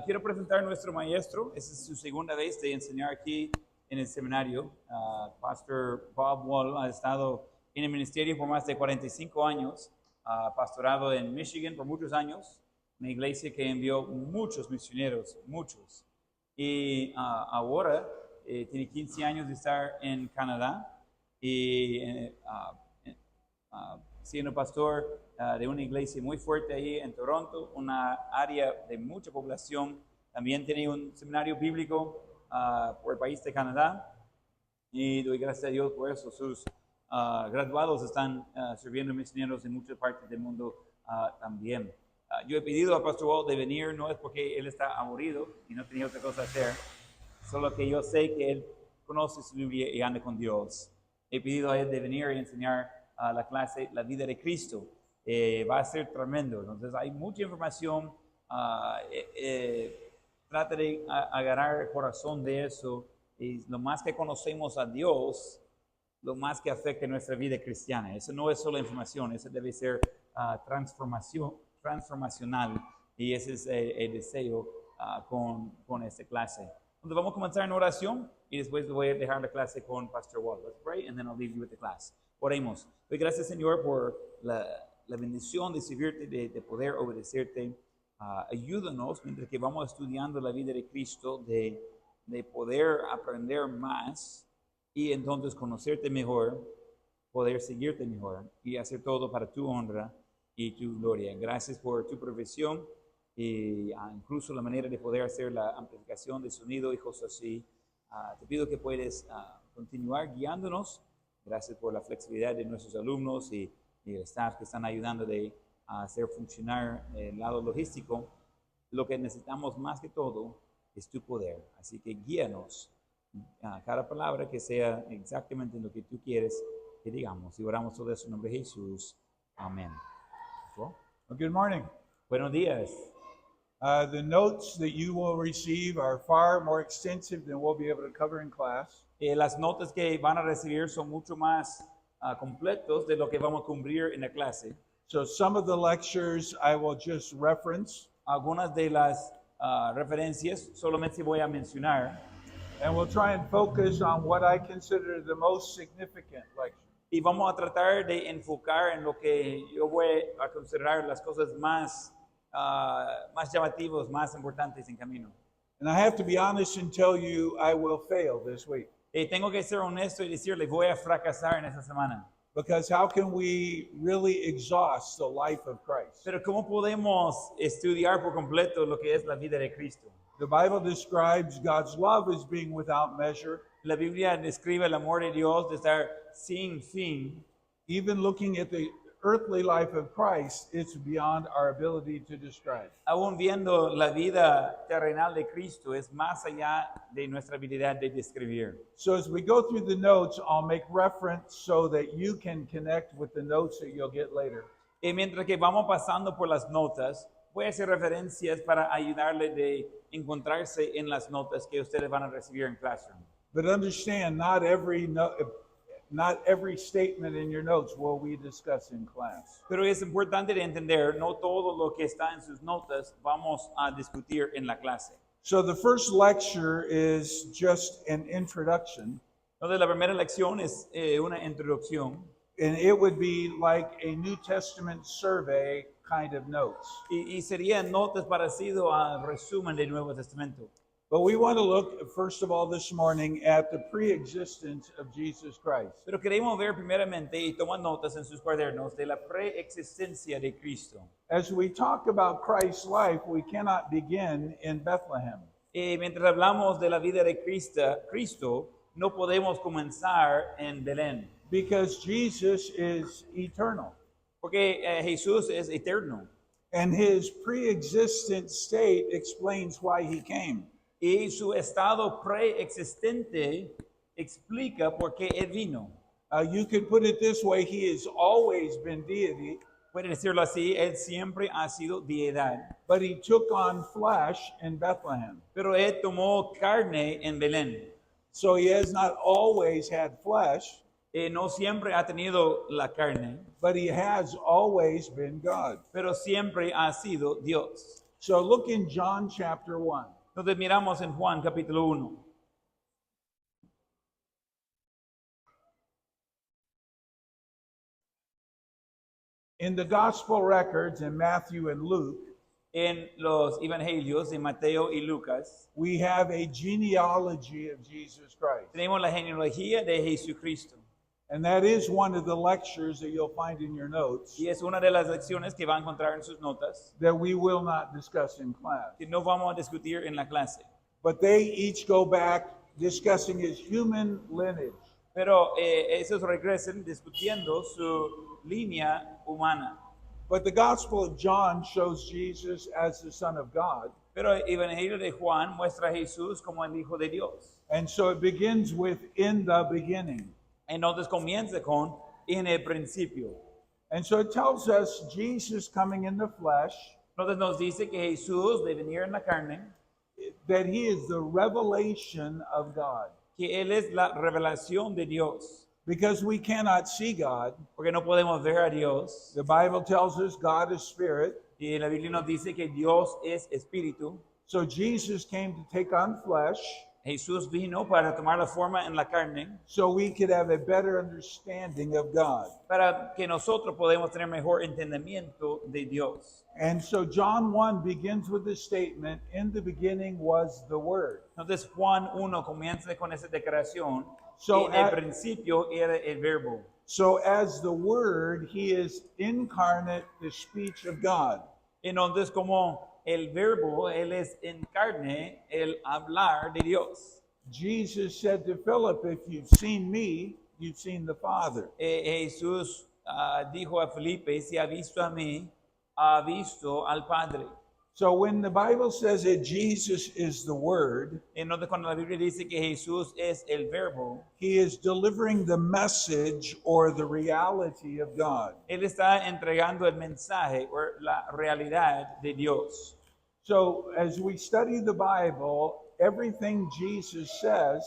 Quiero presentar a nuestro maestro. Esta es su segunda vez de enseñar aquí en el seminario. Pastor Bob Wall ha estado en el ministerio por más de 45 años. Ha pastorado en Michigan por muchos años. Una iglesia que envió muchos misioneros, muchos. Y ahora tiene 15 años de estar en Canadá y siendo pastor de una iglesia muy fuerte ahí en Toronto, una área de mucha población. También tiene un seminario bíblico por el país de Canadá y doy gracias a Dios por eso. Sus graduados están sirviendo misioneros en muchas partes del mundo también. Yo he pedido a Pastor Walt de venir, no es porque él está aburrido y no tenía otra cosa que hacer, solo que yo sé que él conoce su Biblia y anda con Dios. He pedido a él de venir y enseñar la clase La vida de Cristo. Va a ser tremendo. Entonces hay mucha información. Trata de agarrar el corazón de eso. Y lo más que conocemos a Dios, lo más que afecta nuestra vida cristiana. Eso no es solo información, eso debe ser transformacional. Y ese es el deseo con esta clase. Entonces vamos a comenzar en oración y después voy a dejar la clase con Pastor Wall. Let's pray and then I'll leave you with the class. Oremos. Doy gracias, Señor, por la bendición de servirte, de poder obedecerte. Ayúdanos mientras que vamos estudiando la vida de Cristo, de poder aprender más y entonces conocerte mejor, poder seguirte mejor y hacer todo para tu honra y tu gloria. Gracias por tu provisión y incluso la manera de poder hacer la amplificación de sonido y cosas así. Te pido que puedes continuar guiándonos. Gracias por la flexibilidad de nuestros alumnos y el staff que están ayudando a hacer funcionar el lado logístico. Lo que necesitamos más que todo es tu poder. Así que guíanos a cada palabra que sea exactamente lo que tú quieres que digamos. Y oramos todo eso en nombre de Jesús. Amén. Well, good morning. Buenos días. The notes that you will receive are far more extensive than we'll be able to cover in class. Las notas que van a recibir son mucho más completos de lo que vamos a cubrir en la clase. So some of the lectures I will just reference. Algunas de las referencias solamente voy a mencionar. And we'll try and focus on what I consider the most significant lecture. Y vamos a tratar de enfocar en lo que yo voy a considerar las cosas más llamativas, más importantes en camino. And I have to be honest and tell you I will fail this week. Tengo que ser honesto y decirle, voy a fracasar en esta semana. Because how can we really exhaust the life of Christ? Pero ¿cómo podemos estudiar por completo lo que es la vida de Cristo? The Bible describes God's love as being without measure. La Biblia describe el amor de Dios de estar sin fin. Even looking at the earthly life of Christ, it's beyond our ability to describe. Aún viendo la vida terrenal de Cristo, es más allá de nuestra habilidad de describir. So as we go through the notes, I'll make reference so that you can connect with the notes that you'll get later. Y mientras que vamos pasando por las notas, voy a hacer referencias para ayudarle de encontrarse en las notas que ustedes van a recibir en Classroom. But understand, not every statement in your notes will we discuss in class. Pero es importante de entender, no todo lo que está en sus notas vamos a discutir en la clase. So the first lecture is just an introduction. Entonces la primera lección es una introducción. And it would be like a New Testament survey kind of notes. Y serían notas parecido al resumen del Nuevo Testamento. But we want to look, first of all, this morning at the pre-existence of Jesus Christ. Pero queremos ver primeramente y tomar notas en sus cuadernos de la preexistencia de Cristo. As we talk about Christ's life, we cannot begin in Bethlehem. Mientras hablamos de la vida de Cristo, no podemos comenzar en Belén. Because Jesus is eternal. Porque Jesús es eterno. And his pre-existent state explains why he came. Y su estado preexistente explica por qué él vino. You could put it this way, he has always been deity. Puede decirlo así, él siempre ha sido deidad. But he took on flesh in Bethlehem. Pero él tomó carne en Belén. So he has not always had flesh. No siempre ha tenido la carne. But he has always been God. Pero siempre ha sido Dios. So look in John chapter 1. Entonces miramos en Juan capítulo 1. In the gospel records in Matthew and Luke, En los evangelios de Mateo y Lucas we have a genealogy of Jesus Christ. tenemos la genealogía de Jesucristo. And that is one of the lectures that you'll find in your notes Y es una de las lecciones que va a encontrar en sus notas that we will not discuss in class. que no vamos a discutir en la clase. But they each go back discussing his human lineage. Pero esos regresan discutiendo su línea humana. But the Gospel of John shows Jesus as the Son of God. Pero el Evangelio de Juan muestra a Jesús como el Hijo de Dios. And so it begins with in the beginning. Entonces comienza con en el principio. And so it tells us Jesus coming in the flesh, Entonces nos dice que Jesús de venir en la carne, that he is the revelation of God. que Él es la revelación de Dios. Because we cannot see God, Porque no podemos ver a Dios. the Bible tells us God is spirit. Y la Biblia nos dice que Dios es espíritu. So Jesus came to take on flesh Jesús vino para tomar la forma en la carne so we could have a better understanding of God. para que nosotros podamos tener mejor entendimiento de Dios. And so John 1 begins with the statement, in the beginning was the Word. Entonces Juan 1 comienza con esa declaración. So En el at- principio era el verbo. So as the Word, he is incarnate, the speech of God. Entonces como el verbo, Él es en carne, el hablar de Dios. Jesus said to Philip, if you've seen me, you've seen the Father. Jesús dijo a Felipe, si ha visto a mí, ha visto al Padre. So when the Bible says that Jesus is the Word, Entonces cuando la Biblia dice que Jesús es el verbo, he is delivering the message or the reality of God. Él está entregando el mensaje o la realidad de Dios. So as we study the Bible, everything Jesus says,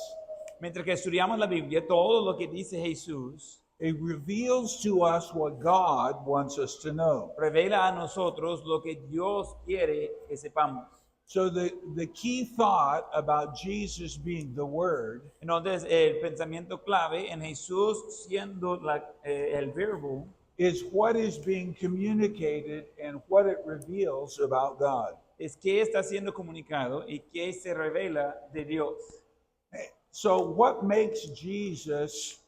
Mientras que estudiamos la Biblia, todo lo que dice Jesús it reveals to us what God wants us to know. revela a nosotros lo que Dios quiere que sepamos. So the key thought about Jesus being the Word Entonces el pensamiento clave en Jesús siendo el verbo is what is being communicated and what it reveals about God. es qué está siendo comunicado y qué se revela de Dios. So what makes Jesus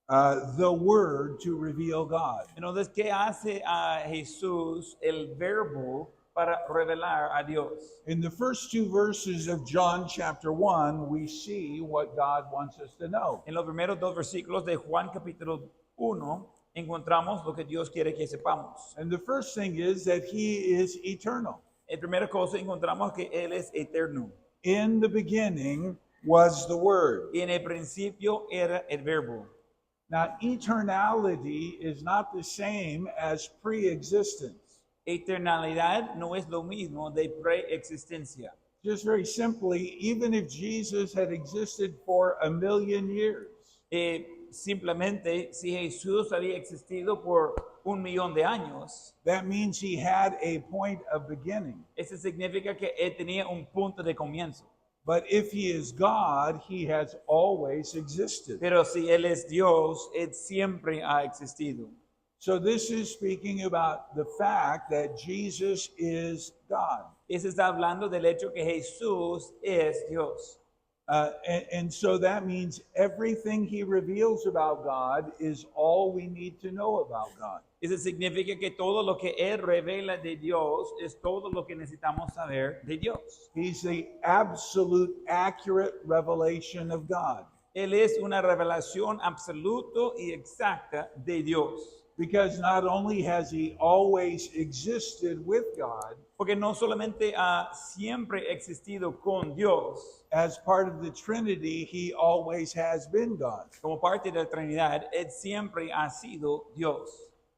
the Word to reveal God? Entonces, ¿qué hace a Jesús el verbo para revelar a Dios? In the first two verses of John chapter 1, we see what God wants us to know. En los primeros dos versículos de Juan capítulo 1 encontramos lo que Dios quiere que sepamos. And the first thing is that He is eternal. En primera cosa encontramos que Él es eterno. In the beginning was the Word. Y en el principio era el verbo. Now, eternality is not the same as pre-existence. Eternalidad no es lo mismo de preexistencia. Just very simply, even if Jesus had existed for 1,000,000 years, Simplemente, si Jesús había existido por 1,000,000 de años, that means He had a point of beginning. eso significa que Él tenía un punto de comienzo. But if He is God, He has always existed. Pero si Él es Dios, Él siempre ha existido. So this is speaking about the fact that Jesus is God. Eso está hablando del hecho que Jesús es Dios. And so that means everything He reveals about God is all we need to know about God. Eso significa que todo lo que Él revela de Dios es todo lo que necesitamos saber de Dios. He's the absolute, accurate revelation of God. Él es una revelación absoluta y exacta de Dios. Because not only has He always existed with God, Porque no solamente ha siempre existido con Dios, as part of the Trinity, He always has been God. como parte de la Trinidad, Él siempre ha sido Dios.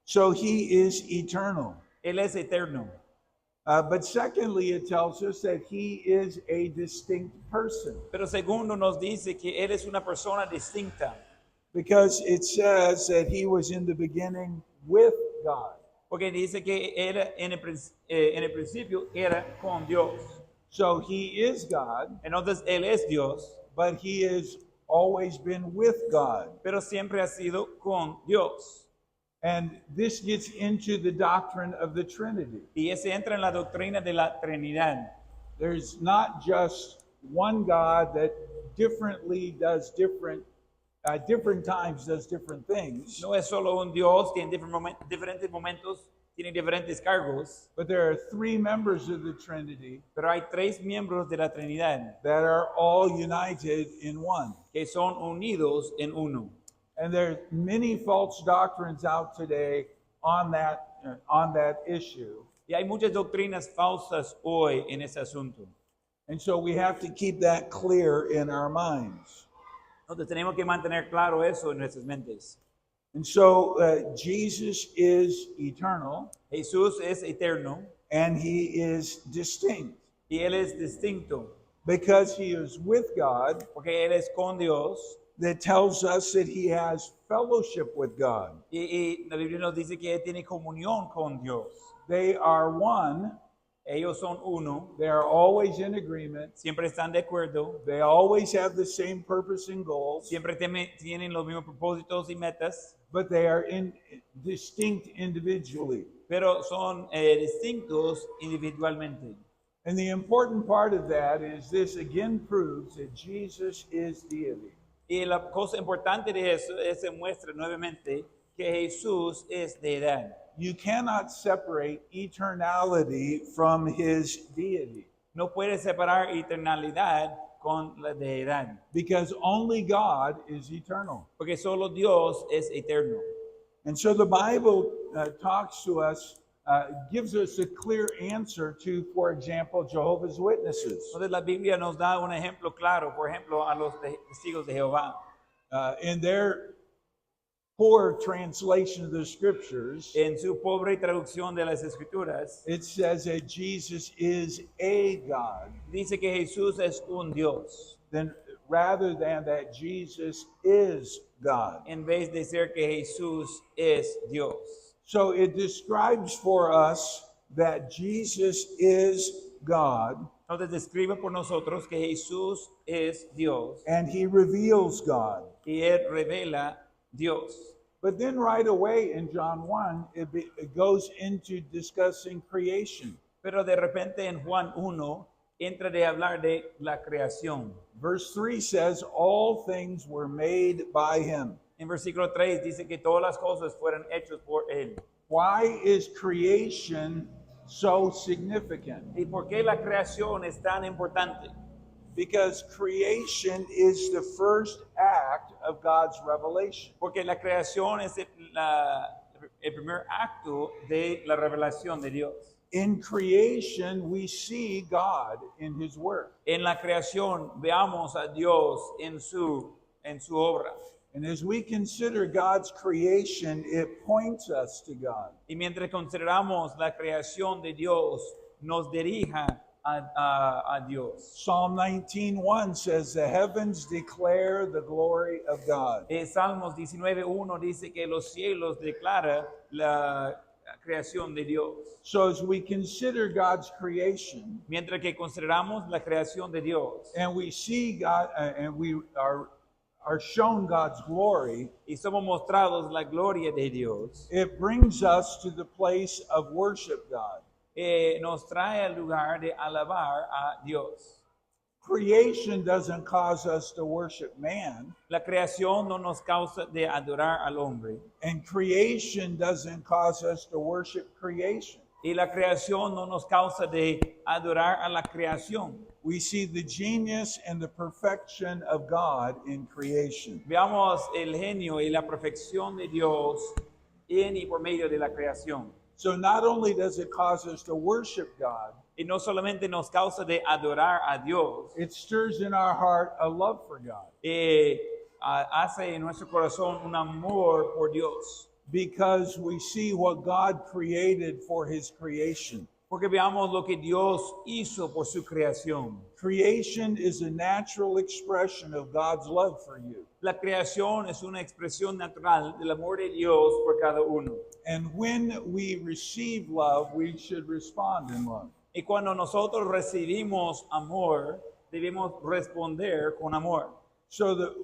So He is eternal. Él es eterno. But secondly, it tells us that He is a distinct person. Pero segundo nos dice que Él es una persona distinta. Because it says that He was in the beginning with God. Porque dice que era en el principio era con Dios. So he is God, Entonces Él es Dios, but he has always been with God. pero siempre ha sido con Dios. And this gets into the doctrine of the Trinity. Y ese entra en la doctrina de la Trinidad. There's not just one God that differently does different times does different things, No es solo un Dios que en diferentes momentos tiene diferentes cargos, but there are three members of the Trinity pero hay tres miembros de la Trinidad that are all united in one. que son unidos en uno. And there are many false doctrines out today on that issue. Y hay muchas doctrinas falsas hoy en ese asunto. And so we have to keep that clear in our minds. Entonces tenemos que mantener claro eso en nuestras mentes. And so Jesus is eternal Jesús es eterno and he is distinct y Él es distinto because he is with God. porque Él es con Dios. That tells us that he has fellowship with God. Y la Biblia nos dice que Él tiene comunión con Dios. They are one. Ellos son uno, They are always in agreement. siempre están de acuerdo, They always have the same purpose and goals, siempre tienen los mismos propósitos y metas, but they are distinct individually. pero son distintos individualmente. And the important part of that is this again proves that Jesus is deity. Y la cosa importante de eso es se muestra nuevamente que Jesús es deidad. You cannot separate eternality from his deity No puede separar eternalidad con la deidad, because only God is eternal. porque solo Dios es eterno. And so the Bible talks to us, gives us a clear answer to, for example, Jehovah's Witnesses. Entonces la Biblia nos da un ejemplo claro, por ejemplo, a los testigos de Jehová. In their poor translation of the scriptures, En su pobre traducción de las Escrituras, it says that Jesus is a God, dice que Jesús es un Dios, then rather than that Jesus is God. en vez de ser que Jesús es Dios. So it describes for us that Jesus is God Entonces describe por nosotros que Jesús es Dios and he reveals God. y Él revela Dios. But then right away in John 1, it goes into discussing creation. Pero de repente en Juan 1 entra de hablar de la creación. Verse 3 says, all things were made by him. En versículo 3 dice que todas las cosas fueron hechas por Él. Why is creation so significant? ¿Y por qué la creación es tan importante? Because creation is the first act of God's revelation. Porque la creación es el primer acto de la revelación de Dios. In creation, we see God in his work. En la creación veamos a Dios en su obra. And as we consider God's creation, it points us to God. Y mientras consideramos la creación de Dios, nos dirija a Dios. Psalm 19:1 says, the heavens declare the glory of God. Salmos 19:1 dice que los cielos declaran la creación de Dios. So as we consider God's creation, Mientras que consideramos la creación de Dios and we see God, and we are shown God's glory, y somos mostrados la gloria de Dios, it brings us to the place of worship God. nos trae al lugar de alabar a Dios. Creation doesn't cause us to worship man, La creación no nos causa de adorar al hombre and creation doesn't cause us to worship creation. y la creación no nos causa de adorar a la creación. We see the genius and the perfection of God in creation. Veamos el genio y la perfección de Dios en y por medio de la creación. So not only does it cause us to worship God, Y no solamente nos causa de adorar a Dios, it stirs in our heart a love for God, hace en nuestro corazón un amor por Dios. because we see what God created for his creation. porque veamos lo que Dios hizo por su creación. Creation is a natural expression of God's love for you. La creación es una expresión natural del amor de Dios por cada uno. And when we receive love, we should respond in love. Y cuando nosotros recibimos amor, debemos responder con amor. So the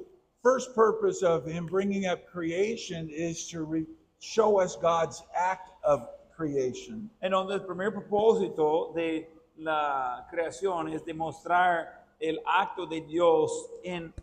first purpose of him bringing up creation is to show us God's act of creation. Entonces, el primer propósito de la creación es demostrar el acto de Dios en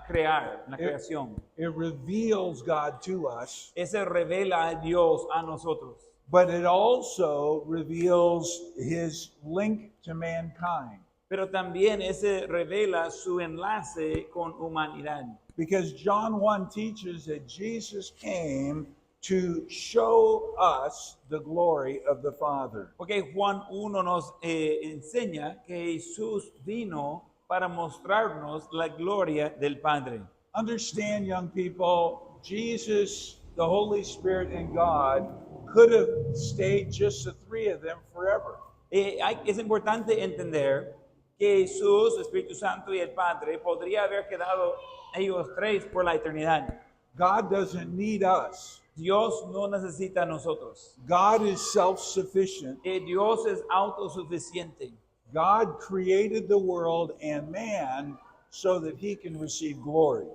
crear, la creación. It reveals God to us, Ese revela a Dios a nosotros. but it also reveals his link to mankind. Pero también ese revela su enlace con humanidad. Because John 1 teaches that Jesus came to show us the glory of the Father. Porque Juan 1 nos enseña que Jesús vino para mostrarnos la gloria del Padre. Understand, young people, Jesus, the Holy Spirit, and God could have stayed just the three of them forever. Es importante entender que Jesús, Espíritu Santo y el Padre podría haber quedado ellos tres por la eternidad. God doesn't need us. Dios no necesita a nosotros. God is self-sufficient. Dios es autosuficiente. God created the world and man so that he can receive glory.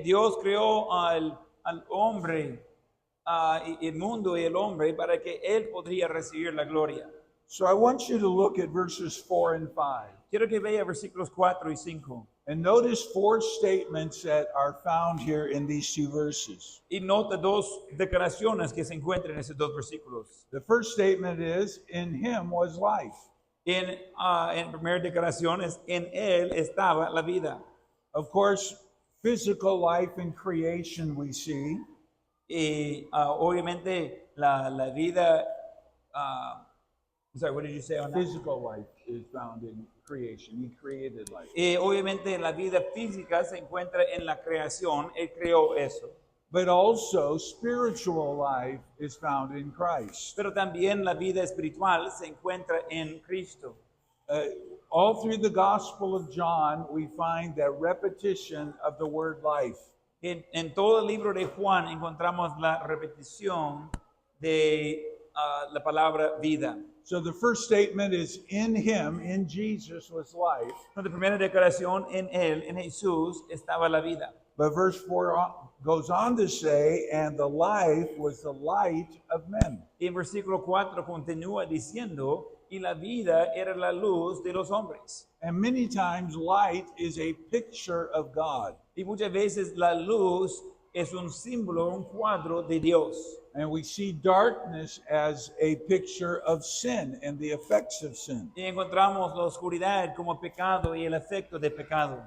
Dios creó al hombre, el mundo y el hombre para que él podría recibir la gloria. So I want you to look at verses 4 and 5. Quiero que vea versículos 4 y 5. And notice four statements that are found here in these two verses. Y nota dos declaraciones que se encuentran en esos dos versículos. The first statement is, in him was life. En primera declaración es, en él estaba la vida. Of course, physical life in creation we see. Y obviamente la vida, sorry, what did you say on that? Physical life is found in creation. He created life. Obviamente la vida física se encuentra en la creación, él creó eso. But also spiritual life is found in Christ. Pero también la vida espiritual se encuentra en Cristo. All through the Gospel of John, we find that repetition of the word life. En todo el libro de Juan encontramos la repetición de la palabra vida. So the first statement is, in him, in Jesus, was life. La primera declaración, en él, en Jesús, estaba la vida. But verse 4 goes on to say, and the life was the light of men. Y en versículo 4 continúa diciendo, y la vida era la luz de los hombres. And many times light is a picture of God. Y muchas veces la luz es un símbolo, un cuadro de Dios. And we see darkness as a picture of sin and the effects of sin. Y encontramos la oscuridad como pecado y el efecto de pecado.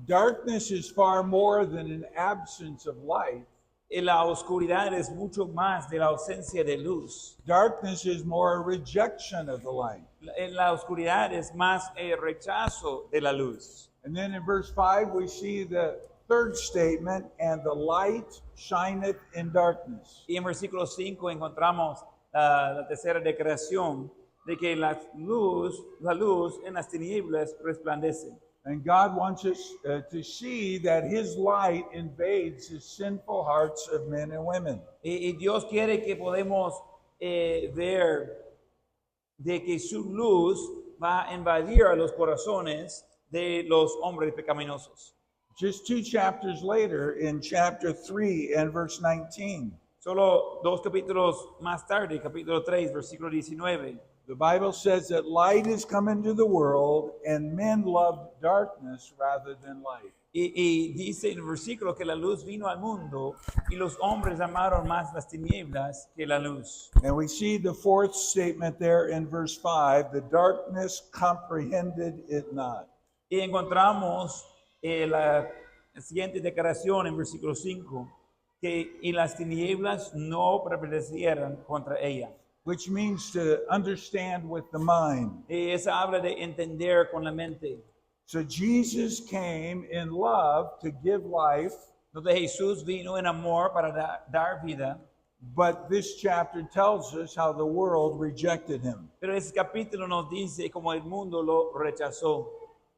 Darkness is far more than an absence of light. Y la oscuridad es mucho más de la ausencia de luz. Darkness is more a rejection of the light. La oscuridad es más el rechazo de la luz. And then in verse 5, we see the third statement, and the light shineth in darkness. Y en versículo 5 encontramos la tercera declaración de que la luz en las tinieblas resplandece. And God wants us to see that his light invades the sinful hearts of men and women. Y Dios quiere que podamos ver de que su luz va a invadir a los corazones de los hombres pecaminosos. Just 2 chapters later, in chapter 3 and verse 19, Solo dos capítulos más tarde, capítulo 3, versículo 19, the Bible says that light is come into the world, and men loved darkness rather than light. y dice en el versículo que la luz vino al mundo y los hombres amaron más las tinieblas que la luz. And we see the fourth statement there in verse 5, the darkness comprehended it not. Y encontramos la siguiente declaración en versículo 5, que y las tinieblas no prevalecieran contra ella. Which means to understand with the mind. Y esa habla de entender con la mente. So Jesus came in love to give life, Donde Jesús vino en amor para dar vida, But this chapter tells us how the world rejected him. Pero ese capítulo nos dice cómo el mundo lo rechazó.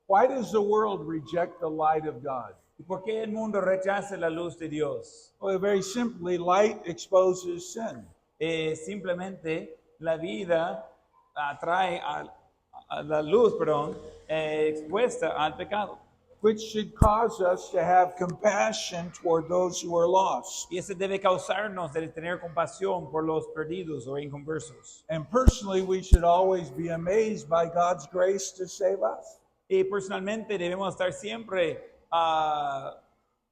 Why does the world reject the light of God? ¿Y por qué el mundo rechaza la luz de Dios? Well, very simply, light exposes sin. Simplemente la vida atrae a la luz, perdón, expuesta al pecado. Which should cause us to have compassion toward those who are lost. Y ese debe causarnos de tener compasión por los perdidos o inconversos. And personally, we should always be amazed by God's grace to save us. Y personalmente debemos estar siempre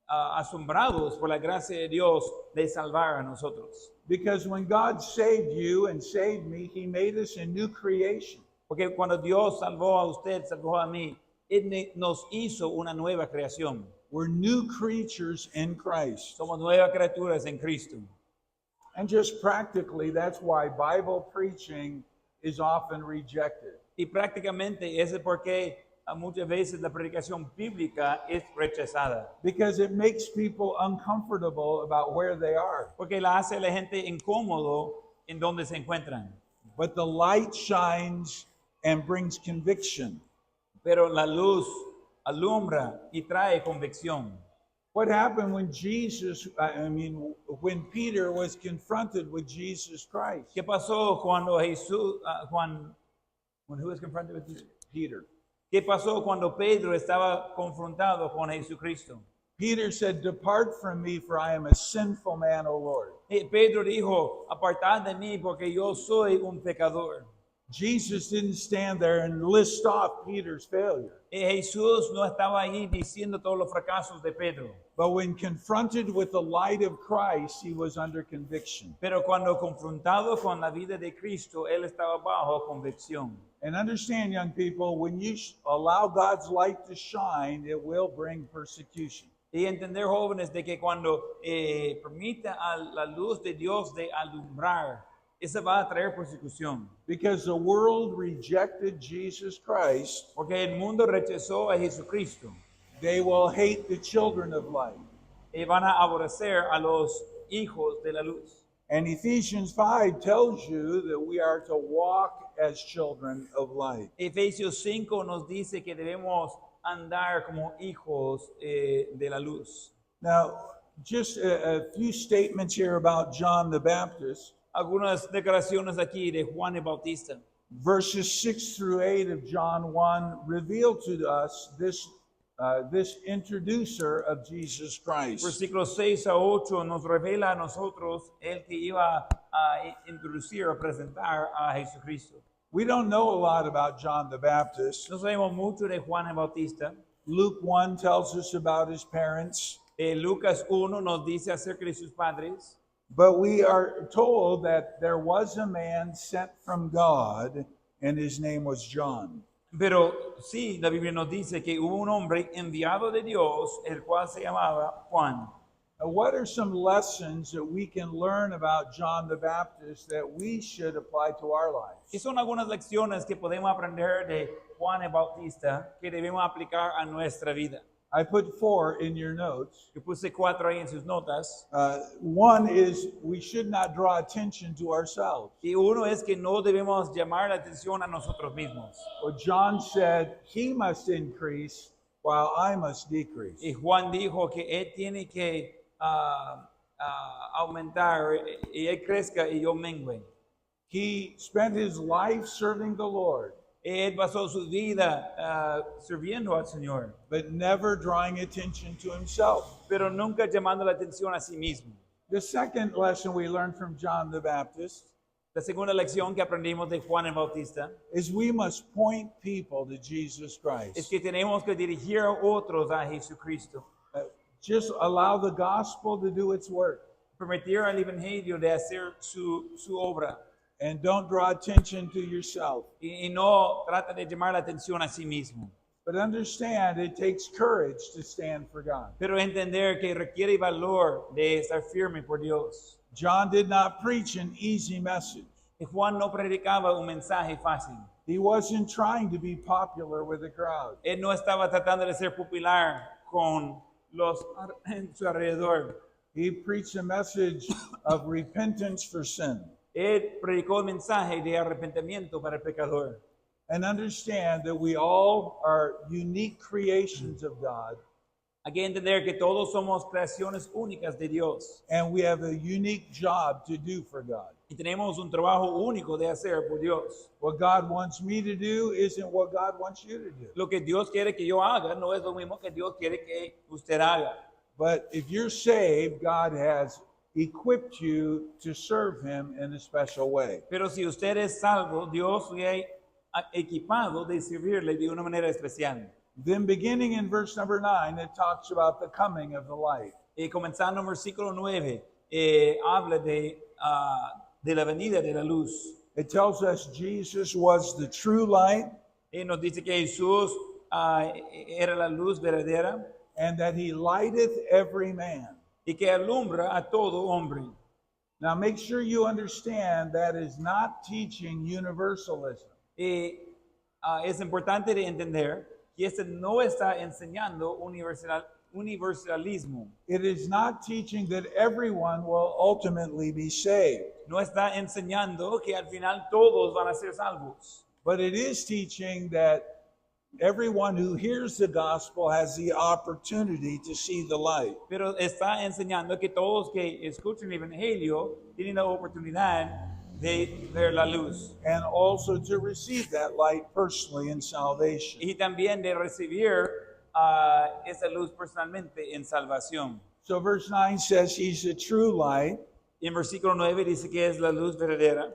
asombrados por la gracia de Dios de salvar a nosotros. Because when God saved you and saved me, He made us a new creation. Porque cuando Dios salvó a usted, salvó a mí, Él nos hizo una nueva creación. We're new creatures in Christ. Somos nuevas criaturas en Cristo. And just practically, that's why Bible preaching is often rejected. Y prácticamente ese es por qué muchas veces la predicación bíblica es rechazada. Because it makes people uncomfortable about where they are. Porque la hace a la gente incómodo en donde se encuentran. But the light shines and brings conviction. Pero la luz alumbra y trae convicción. What happened when when Peter was confronted with Jesus Christ? ¿Qué pasó cuando Jesús, when who was confronted with Jesus? Peter. ¿Qué pasó cuando Pedro estaba confrontado con Jesucristo? Peter said, "Depart from me, for I am a sinful man, O Lord." Pedro dijo, apartad de mí porque yo soy un pecador. Jesus didn't stand there and list off Peter's failure. Jesús no estaba ahí diciendo todos los fracasos de Pedro. But when confronted with the light of Christ, he was under conviction. Pero cuando confrontado con la vida de Cristo, él estaba bajo convicción. And understand, young people, when you allow God's light to shine, it will bring persecution. Y entender, jóvenes, de que cuando permita a la luz de Dios de alumbrar, esa va a traer persecución. Because the world rejected Jesus Christ, Porque el mundo rechazó a Jesucristo. they will hate the children of light. Y van a aborrecer a los hijos de la luz. And Ephesians 5 tells you that we are to walk as children of light. Efesios 5 nos dice que debemos andar como hijos de la luz. Now, just a few statements here about John the Baptist. Algunas declaraciones aquí de Juan el Bautista. Verses 6 through 8 of John 1 reveal to us this introducer of Jesus Christ. Versículos 6 a 8 nos revela a nosotros el que iba a introducir o presentar a Jesucristo. We don't know a lot about John the Baptist. No sabemos mucho de Juan el Bautista. Luke 1 tells us about his parents. Lucas 1 nos dice acerca de sus padres. But we are told that there was a man sent from God, and his name was John. Pero sí, la Biblia nos dice que hubo un hombre enviado de Dios, el cual se llamaba Juan. Now, what are some lessons that we can learn about John the Baptist that we should apply to our lives? Y son algunas lecciones que podemos aprender de Juan el Bautista que debemos aplicar a nuestra vida. I put 4 in your notes. Yo puse 4 ahí en sus notas. One is we should not draw attention to ourselves. Y uno es que no debemos llamar la atención a nosotros mismos. Well, John said, "He must increase while I must decrease." Y Juan dijo que él tiene que aumentar y él crezca y yo mengue. He spent his life serving the Lord, Él pasó su vida sirviendo al Señor, but never drawing attention to himself. pero nunca llamando la atención a sí mismo. The second lesson we learned from John the Baptist La segunda lección que aprendimos de Juan el Bautista is we must point people to Jesus es Christ. que tenemos que dirigir a otros a Jesucristo. Just allow the gospel to do its work, Permitir al Evangelio de hacer su obra. and don't draw attention to yourself. Y no trata de llamar la atención a sí mismo. But understand, it takes courage to stand for God. Pero entender que requiere valor de estar firme por Dios. John did not preach an easy message. Y Juan no predicaba un mensaje fácil. He wasn't trying to be popular with the crowd. Él no estaba tratando de ser popular con los en su alrededor. He preached a message of repentance for sin. Él predicó el mensaje de arrepentimiento para el pecador. And understand that we all are unique creations of God, Hay que entender que todos somos creaciones únicas de Dios and we have a unique job to do for God. y tenemos un trabajo único de hacer por Dios. What God wants me to do isn't what God wants you to do. Lo que Dios quiere que yo haga no es lo mismo que Dios quiere que usted haga. But if you're saved, God has equipped you to serve Him in a special way. Pero si usted es salvo, Dios le ha equipado de servirle de una manera especial. Then, beginning in verse number 9, it talks about the coming of the light. Y comenzando en versículo 9, habla de la venida de la luz. It tells us Jesus was the true light Y nos dice que Jesús era la luz verdadera and that He lighteth every man. y que alumbra a todo hombre. Now, make sure you understand that is not teaching universalism. Y es importante de entender que este no está enseñando universalismo. It is not teaching that everyone will ultimately be saved, No está enseñando que al final todos van a ser salvos. but it is teaching that everyone who hears the gospel has the opportunity to see the light. Pero está enseñando que todos que escuchen el Evangelio tienen la oportunidad de ver la luz. And also to receive that light personally in salvation. Y también de recibir esa luz personalmente en salvación. So verse 9 says He's the true light. Y en versículo 9 dice que es la luz verdadera.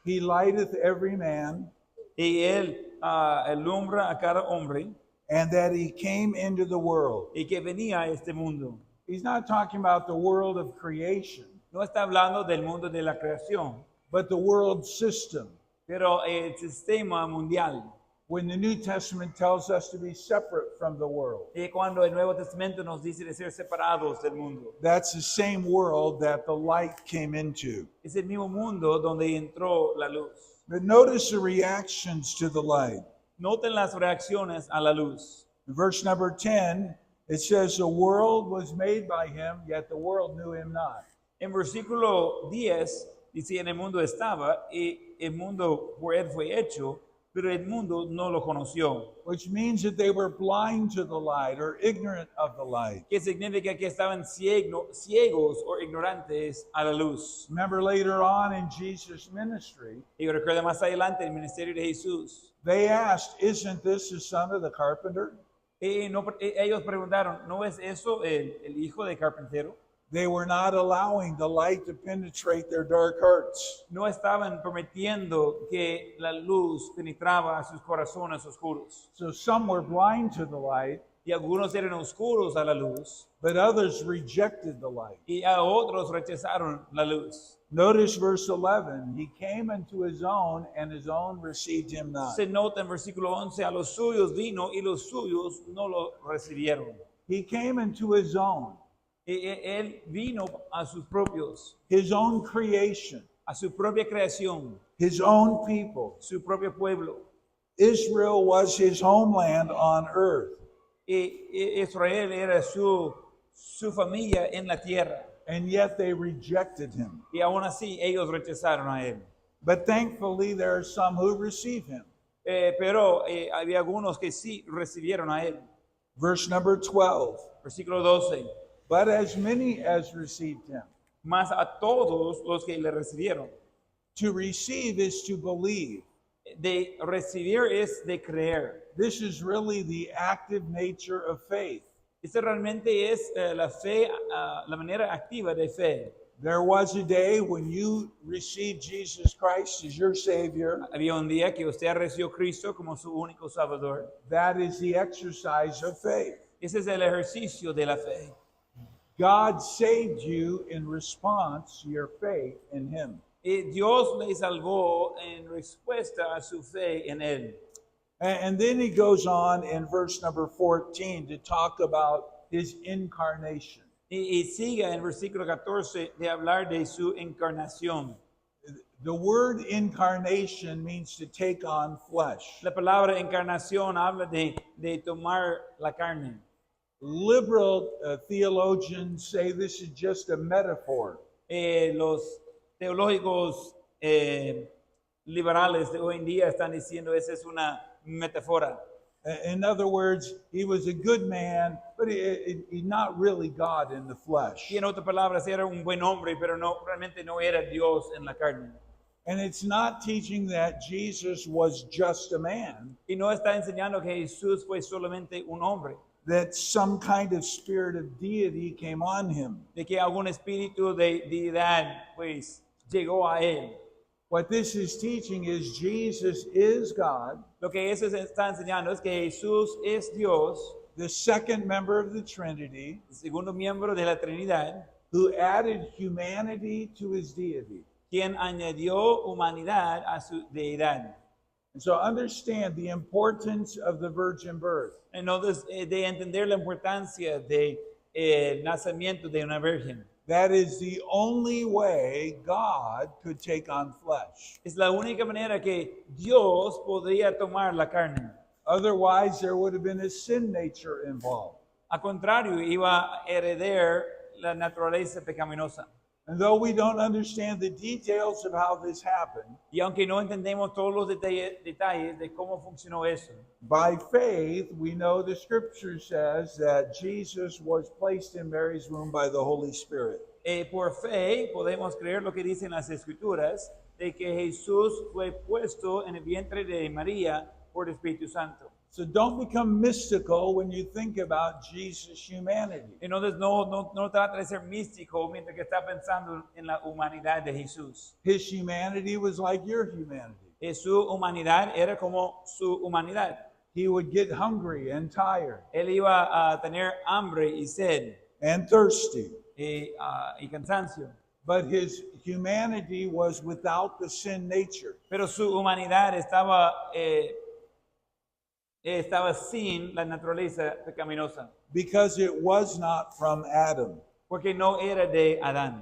He lighteth every man, Y Él alumbra a cada hombre and that He came into the world. y que venía a este mundo. He's not talking about the world of creation, No está hablando del mundo de la creación, but the world system. pero el sistema mundial. When the New Testament tells us to be separate from the world, Y cuando el Nuevo Testamento nos dice de ser separados del mundo. that's the same world that the light came into. Es el mismo mundo donde entró la luz. But notice the reactions to the light. Noten las reacciones a la luz. In verse number 10, it says, the world was made by Him, yet the world knew Him not. En versículo 10 dice, en el mundo estaba y el mundo por Él fue hecho, pero el mundo no lo conoció. Which means that they were blind to the light or ignorant of the light. Que significa que estaban ciegos o ignorantes a la luz. Remember later on in Jesus' ministry, Y recuerda más adelante el ministerio de Jesús. they asked, isn't this the son of the carpenter? Ellos preguntaron, ¿no es eso el hijo de carpintero? They were not allowing the light to penetrate their dark hearts. No estaban permitiendo que la luz penetraba a sus corazones oscuros. So some were blind to the light, Y algunos eran oscuros a la luz but others rejected the light. y a otros rechazaron la luz. Notice verse 11. He came unto His own, and His own received Him not. Se nota en versículo 11, a los suyos vino y los suyos no lo recibieron. He came into His own, Él vino a sus propios, His own creation, a su propia creación, His own people. su propio pueblo. Israel was His homeland on earth. Israel era su familia en la tierra. And yet they rejected Him. Y aún así ellos rechazaron a Él. But thankfully, there are some who receive Him. Pero había algunos que sí recibieron a Él. Verse number 12. Versículo 12. But as many as received Him. Más a todos los que le recibieron. To receive is to believe. De recibir es de creer. This is really the active nature of faith. Esta realmente es la fe, la manera activa de fe. There was a day when you received Jesus Christ as your Savior. Había un día que usted recibió a Cristo como su único Salvador. That is the exercise of faith. Ese es el ejercicio de la fe. God saved you in response to your faith in Him. Y Dios le salvó en respuesta a su fe en Él. And then He goes on in verse number 14 to talk about His incarnation. Y sigue en versículo 14 de hablar de su encarnación. The word incarnation means to take on flesh. La palabra encarnación habla de tomar la carne. liberal theologians say this is just a metaphor. Los teológicos liberales de hoy en día están diciendo esa es una metáfora. In other words, he was a good man, but he's not really God in the flesh. Y en otras palabras, era un buen hombre, pero no, realmente no era Dios en la carne. And it's not teaching that Jesus was just a man, Y no está enseñando que Jesús fue solamente un hombre, that some kind of spirit of deity came on him. de que algún espíritu de deidad pues llegó a él. What this is teaching is Jesus is God, Lo que eso está enseñando es que Jesús es Dios, the second member of the Trinity, el segundo miembro de la Trinidad, who added humanity to his deity. quien añadió humanidad a su deidad. And so understand the importance of the virgin birth. Entonces, de entender la importancia de nacimiento de una virgen. That is the only way God could take on flesh. Es la única manera que Dios podría tomar la carne. Otherwise, there would have been a sin nature involved. A contrario, iba a heredar la naturaleza pecaminosa. And though we don't understand the details of how this happened, Y aunque no entendemos todos los detalles de cómo funcionó eso, by faith, we know the scripture says that Jesus was placed in Mary's womb by the Holy Spirit. por fe podemos creer lo que dicen las Escrituras, de que Jesús fue puesto en el vientre de María por el Espíritu Santo. So don't become mystical when you think about Jesus' humanity. Entonces no trata de ser místico mientras que está pensando en la humanidad de Jesús. His humanity was like your humanity. Su humanidad era como su humanidad. He would get hungry and tired Él iba a tener hambre y sed and thirsty, y cansancio. but his humanity was without the sin nature. Pero su humanidad estaba sin la naturaleza pecaminosa, Because it was not from Adam. porque no era de Adán.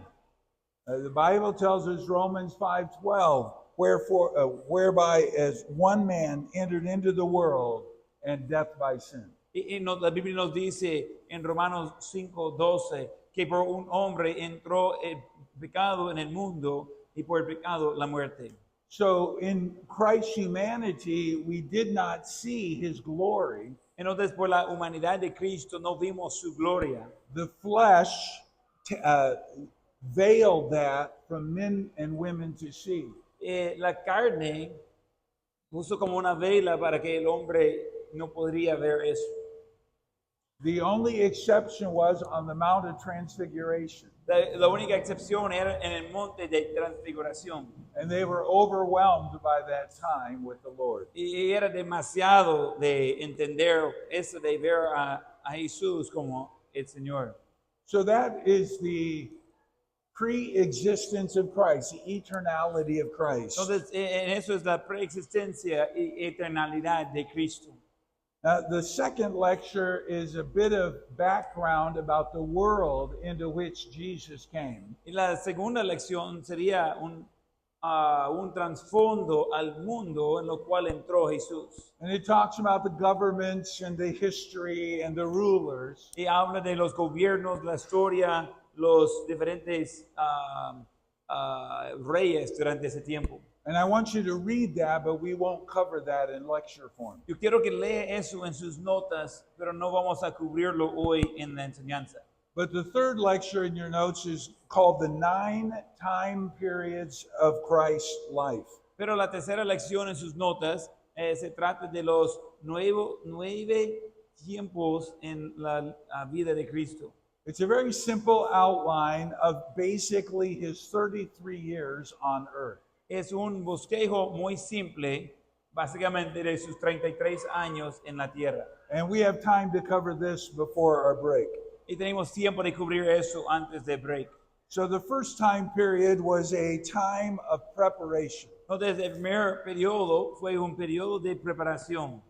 The Bible tells us Romans 5:12, whereby as one man entered into the world and death by sin. La Biblia nos dice en Romanos 5:12 que por un hombre entró el pecado en el mundo y por el pecado la muerte. So in Christ's humanity, we did not see his glory. Entonces por la humanidad de Cristo no vimos su gloria. The flesh veiled that from men and women to see. La carne puso como una vela para que el hombre no podría ver eso. The only exception was on the Mount of Transfiguration. La única excepción era en el monte de transfiguración. And they were overwhelmed by that time with the Lord. Y era demasiado de entender eso de ver a Jesús como el Señor. So that is the pre-existence of Christ, the eternality of Christ. Entonces, en eso es la preexistencia y eternalidad de Cristo. Now, the second lecture is a bit of background about the world into which Jesus came. Y la segunda lección sería un trasfondo al mundo en lo cual entró Jesús. And it talks about the governments and the history and the rulers. Y habla de los gobiernos, la historia, los diferentes reyes durante ese tiempo. And I want you to read that, but we won't cover that in lecture form. Yo quiero que lea eso en sus notas, pero no vamos a cubrirlo hoy en la enseñanza. But the third lecture in your notes is called the 9 time periods of Christ's life. Pero la tercera lección en sus notas se trata de los 9 tiempos en la vida de Cristo. It's a very simple outline of basically his 33 years on earth. Es un bosquejo muy simple, básicamente de sus 33 años en la tierra. And we have time to cover this before our break. Y tenemos tiempo de cubrir eso antes del break. So the first time period was a time of preparation. Entonces, el primer periodo fue un periodo de preparación.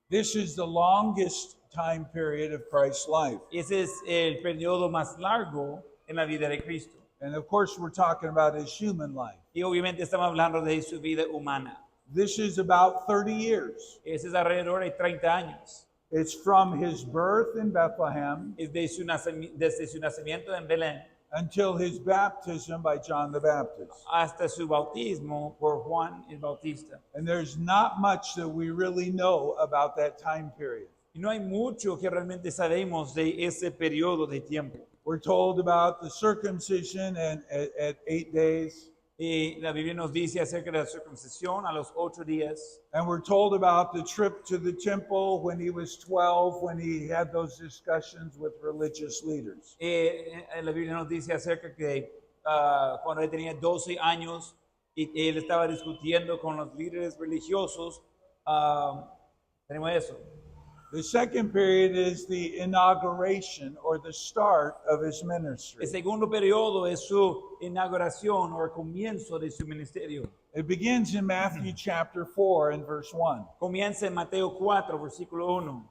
This is the longest time period of Christ's life. Ese es el periodo más largo en la vida de Cristo. And of course, we're talking about his human life. Y obviamente estamos hablando de su vida humana. This is about 30 years. Ese es alrededor de 30 años. It's from his birth in Bethlehem es desde su nacimiento en Belén until his baptism by John the Baptist. hasta su bautismo por Juan el Bautista. And there's not much that we really know about that time period. Y no hay mucho que realmente sabemos de ese periodo de tiempo. We're told about the circumcision and at 8 days. Y la Biblia nos dice acerca de la circuncisión a los 8 días. And we're told about the trip to the temple when he was 12, when he had those discussions with religious leaders. La Biblia nos dice acerca que cuando él tenía 12 años y él estaba discutiendo con los líderes religiosos, tenemos eso. The second period is the inauguration or the start of his ministry. El segundo periodo es su inauguración o el comienzo de su ministerio. It begins in Matthew chapter 4 and verse 1. Comienza en Mateo 4, versículo 1,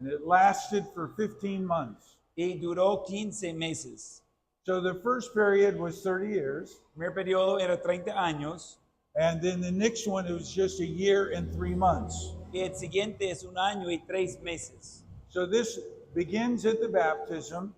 And it lasted for 15 months. y duró 15 meses. So the first period was 30 years. El primer periodo era 30 años, And then the next one, it was just a year and 3 months. y el siguiente es 1 año y 3 meses. So this begins at the baptism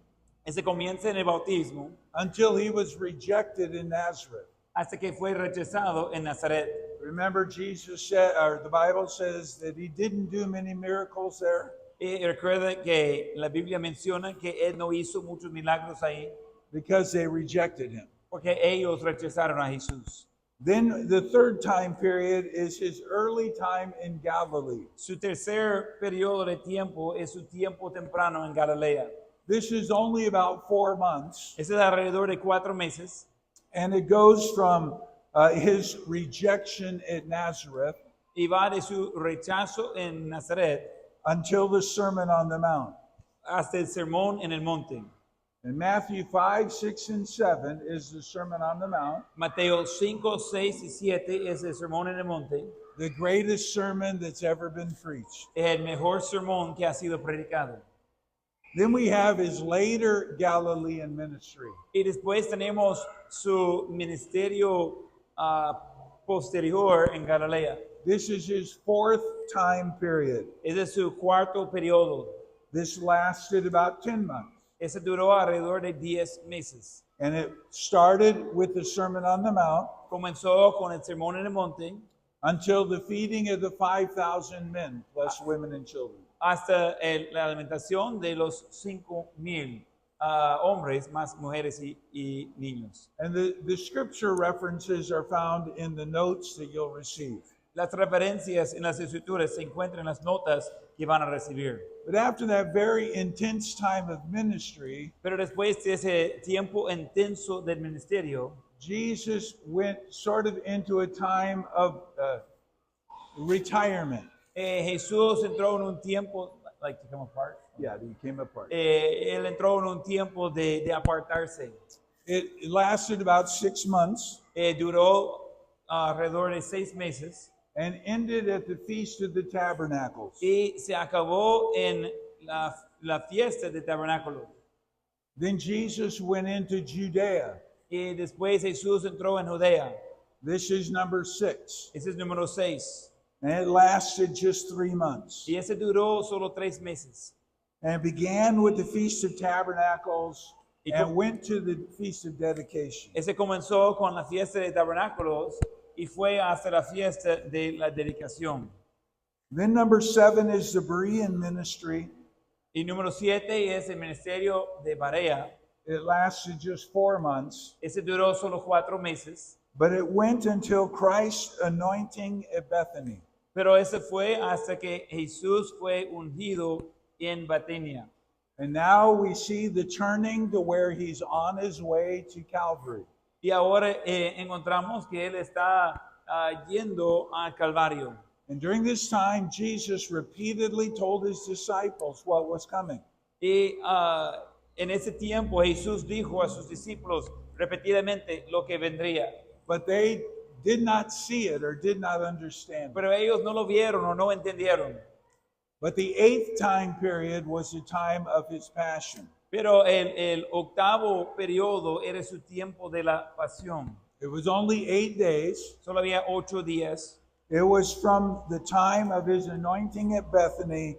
Ese comienza en el bautismo until he was rejected in Nazareth. hasta que fue rechazado en Nazaret. Remember, Jesus said, or the Bible says that he didn't do many miracles there Y recuerda que la Biblia menciona que él no hizo muchos milagros ahí because they rejected him. porque ellos rechazaron a Jesús. Then the third time period is his early time in Galilee. Su tercer periodo de tiempo es su tiempo temprano en Galilea. This is only about 4 months, Ese es alrededor de 4 meses and it goes from his rejection at Nazareth y va de su rechazo en Nazaret until the Sermon on the Mount. hasta el sermón en el monte. In Matthew 5, 6, and 7 is the Sermon on the Mount, Mateo 5, 6 y 7 es el sermón en el monte. the greatest sermon that's ever been preached. Es el mejor sermón que ha sido predicado. Then we have his later Galilean ministry. Y después tenemos su ministerio posterior en Galilea. This is his fourth time period. Ese es su cuarto periodo. This lasted about 10 months. Ese duró alrededor de 10 meses. And it started with the Sermon on the Mount Comenzó con el sermón en el monte until the feeding of the 5,000 men, plus women and children. hasta la alimentación de los 5,000 hombres, más mujeres y niños. And the scripture references are found in the notes that you'll receive. Las referencias en las escrituras se encuentran en las notas que van a recibir. But after that very intense time of ministry, Pero después de ese tiempo intenso del ministerio, Jesus went sort of into a time of retirement. Jesús entró en un tiempo, like to come apart. Yeah, he came apart. Él entró en un tiempo de apartarse. It lasted about 6 months Duró alrededor de 6 meses and ended at the Feast of the Tabernacles. y se acabó en la fiesta de tabernáculo. Then Jesus went into Judea. Y después Jesús entró en Judea. This is number 6. Ese es número 6. And it lasted just 3 months. Y ese duró solo 3 meses. And it began with the Feast of Tabernacles Y and went to the Feast of Dedication. Ese comenzó con la fiesta de tabernáculos y fue hasta la fiesta de la dedicación. Then number 7 is the Berean ministry. Y número 7 es el ministerio de Barea. It lasted just 4 months, Ese duró solo 4 meses, but it went until Christ's anointing at Bethany. pero ese fue hasta que Jesús fue ungido en Betania. And now we see the turning to where he's on his way to Calvary. Y ahora encontramos que él está yendo al Calvario. And during this time, Jesus repeatedly told his disciples what was coming. Y en ese tiempo Jesús dijo a sus discípulos repetidamente lo que vendría. But they did not see it or did not understand it. Pero ellos no lo vieron o no entendieron. But the 8th time period was the time of his passion. Pero el octavo periodo era su tiempo de la pasión. It was only 8 days. Solo había 8 días. It was from the time of his anointing at Bethany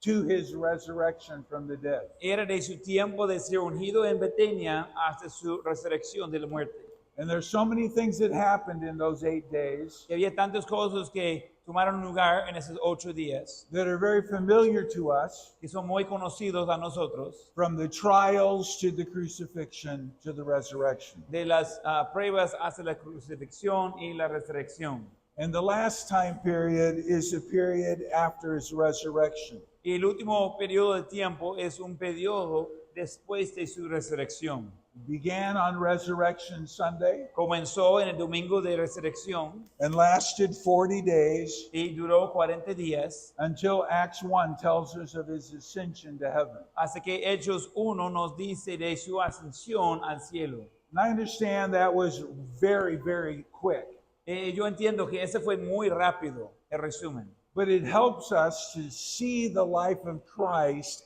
to his resurrection from the dead. Era de su tiempo de ser ungido en Betania hasta su resurrección de la muerte. And there's so many things that happened in those 8 days Y había tantas cosas que tomaron lugar en esos 8 días that are very familiar to us, que son muy conocidos a nosotros, from the trials to the crucifixion to the resurrection. de las pruebas hasta la crucifixión y la resurrección. And the last time period is the period after his resurrection. Y el último periodo de tiempo es un periodo después de su resurrección. It began on Resurrection Sunday Comenzó en el domingo de resurrección and lasted 40 days y duró 40 días until Acts 1 tells us of his ascension to heaven. hasta que Hechos 1 nos dice de su ascensión al cielo. And I understand that was very, very quick, Yo entiendo que ese fue muy rápido, el resumen. but it helps us to see the life of Christ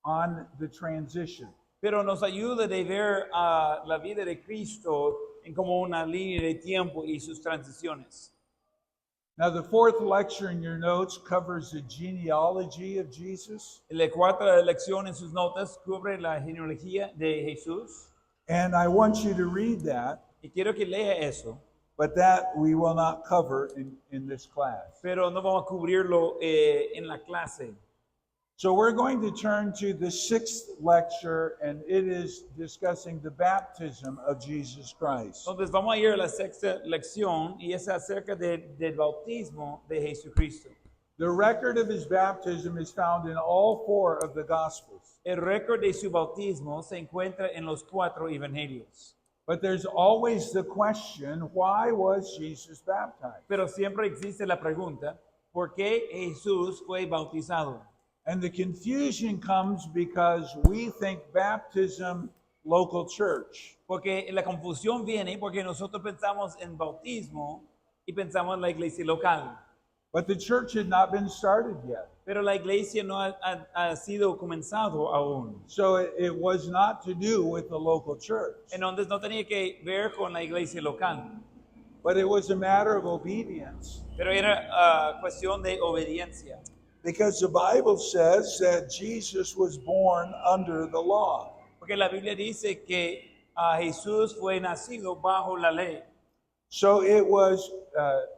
on the transition. Pero nos ayuda de ver la vida de Cristo en como una línea de tiempo y sus transiciones. Now, the fourth lecture in your notes covers the genealogy of Jesus. La cuarta lección en sus notas cubre la genealogía de Jesús. And I want you to read that, Y quiero que lea eso, but that we will not cover in this class. pero no vamos a cubrirlo en la clase. So we're going to turn to the sixth lecture, and it is discussing the baptism of Jesus Christ. Entonces vamos a ir a la sexta lección y es acerca del bautismo de Jesucristo. The record of his baptism is found in all four of the Gospels. El récord de su bautismo se encuentra en los 4 evangelios. But there's always the question, why was Jesus baptized? Pero siempre existe la pregunta, ¿por qué Jesús fue bautizado? And the confusion comes because we think baptism, local church. Porque la confusión viene porque nosotros pensamos en bautismo y pensamos en la iglesia local. But the church had not been started yet. Pero la iglesia no ha sido comenzado aún. So it was not to do with the local church. Entonces no tenía que ver con la iglesia local. But it was a matter of obedience. Pero era cuestión de obediencia. Because the Bible says that Jesus was born under the law. Porque la Biblia dice que Jesús fue nacido bajo la ley. So it was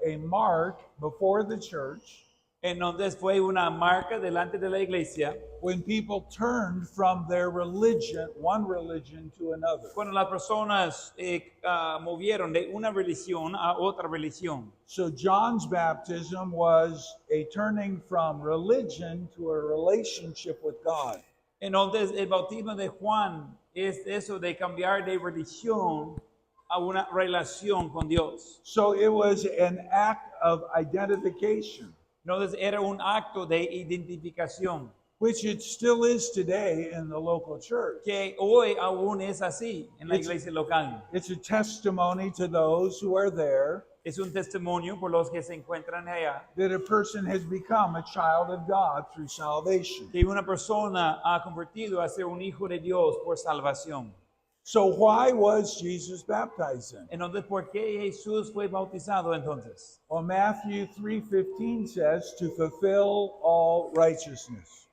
a mark before the church Entonces fue una marca delante de la iglesia when people turned from their religion, one religion, to another. cuando las personas movieron de una religión a otra religión. So John's baptism was a turning from religion to a relationship with God. Entonces el bautismo de Juan es eso de cambiar de religión a una relación con Dios. So it was an act of identification, Entonces era un acto de identificación which it still is today in the local church. que hoy aún es así en la It's- iglesia local. It's a testimony to those who are there Es un testimonio por los que se encuentran allá that a person has become a child of God through salvation. que una persona ha convertido a ser un hijo de Dios por salvación. So why was Jesus baptized then? Entonces, ¿por qué Jesús fue bautizado entonces? Well, Matthew 3:15 says to fulfill all righteousness.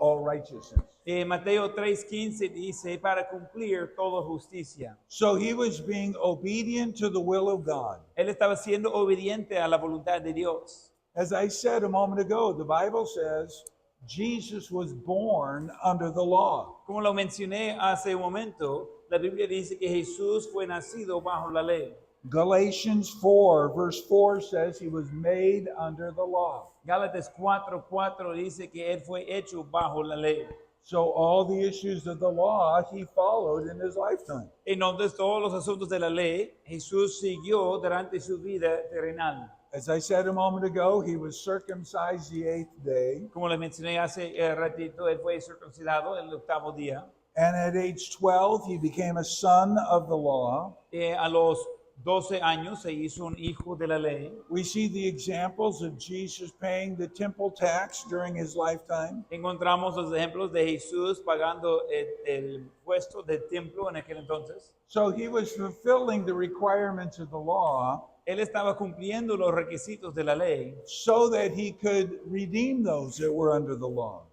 All righteousness. Mateo 3:15 dice para cumplir toda justicia. So he was being obedient to the will of God. Él estaba siendo obediente a la voluntad de Dios. As I said a moment ago, the Bible says Jesus was born under the law. Como lo mencioné hace un momento, la Biblia dice que Jesús fue nacido bajo la ley. Galatians 4 verse 4 says he was made under the law. Gálatas 4:4 dice que él fue hecho bajo la ley. So all the issues of the law he followed in his lifetime. Entonces todos los asuntos de la ley Jesús siguió durante su vida terrenal. As I said a moment ago, he was circumcised the 8th day, Como les mencioné hace ratito, él fue circuncidado el 8º día. and at age 12 he became a son of the law. A los 12 años se hizo un hijo de la ley. We see the examples of Jesus paying the temple tax during his lifetime. Encontramos los ejemplos de Jesús pagando el impuesto del templo en aquel entonces. So he was fulfilling the requirements of the law, Él estaba cumpliendo los requisitos de la ley so that he could redeem those that were under the law.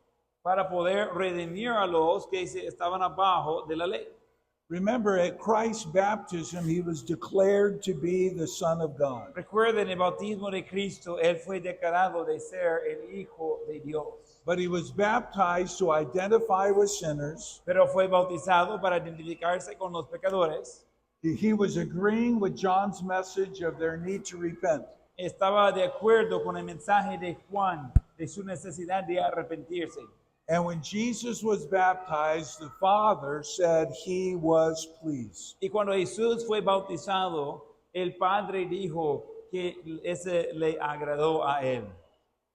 para poder redimir a los que estaban abajo de la ley. Remember, at Christ's baptism, he was declared to be the Son of God. Recuerden, el bautismo de Cristo, Él fue declarado de ser el Hijo de Dios. But he was baptized to identify with sinners. Pero fue bautizado para identificarse con los pecadores. He was agreeing with John's message of their need to repent. Estaba de acuerdo con el mensaje de Juan de su necesidad de arrepentirse. And when Jesus was baptized, the Father said he was pleased. Y cuando Jesús fue bautizado, el Padre dijo que ese le agradó a él.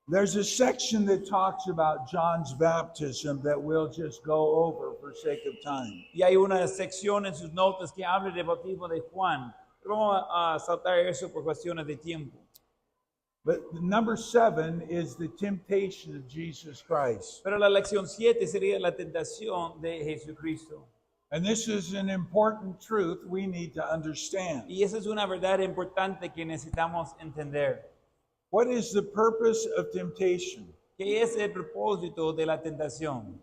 There's a section that talks about John's baptism that we'll just go over for sake of time. Y hay una sección en sus notas que habla del bautismo de Juan. Pero vamos a saltar eso por cuestiones de tiempo. But number 7 is the temptation of Jesus Christ. Pero la lección 7 sería la tentación de Jesucristo. And this is an important truth we need to understand. Y esa es una verdad importante que necesitamos entender. What is the purpose of temptation? ¿Qué es el propósito de la tentación?